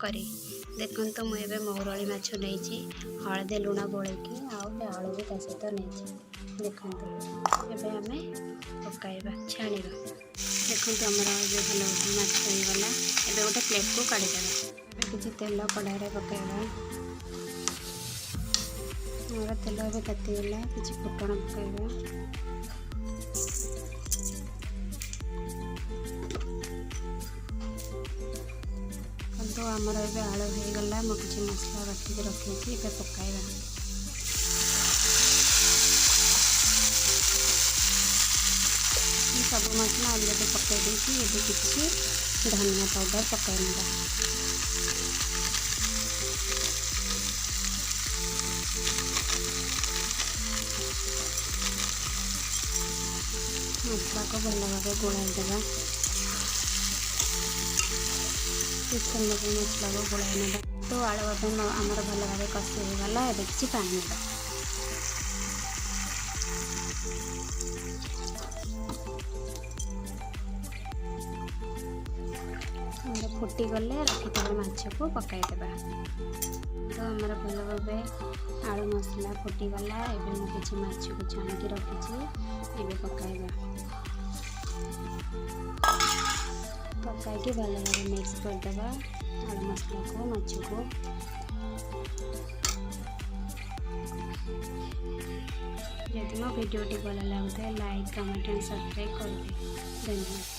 करी देखो तो मुझे महूरली माछ नहीं हलदी लुण गोलैकी आलू भी ता सहित नहीं देखो एवं आम पकाइबा छाणी देखो आमर जो भल माछ होगला एवं गोटे प्लेट को काढ़ीदेवा किसी तेल कढ़ाई पकाइबा मोर तेल ए तातीगला किसी फुटण पकाइबा तो आमर ए आलू होगला मु किसी मसला बाटिक रखी ए पकाइबा सब मसला अलरेडी पकई देती ये किसी धनिया पाउडर पकई मसला को भल भाव गोलाई देगा मसला को गोलाई ना तो आलू आमर भल भाव कषि होगला ए किसी पानी ना फुटी गले रखी माछ को पकईदेवा तो आमर भल भाव आलू मसला फुटी गला एवं मुझे किसी माछ को छाणिकी रखी ए पकईबा पकईकी भल भाव मिक्स करदेवा आलू मसला को माछ को यदि मो वीडियो भल लगे लाइक कमेंट एंड सब्सक्राइब कर धन्यवाद।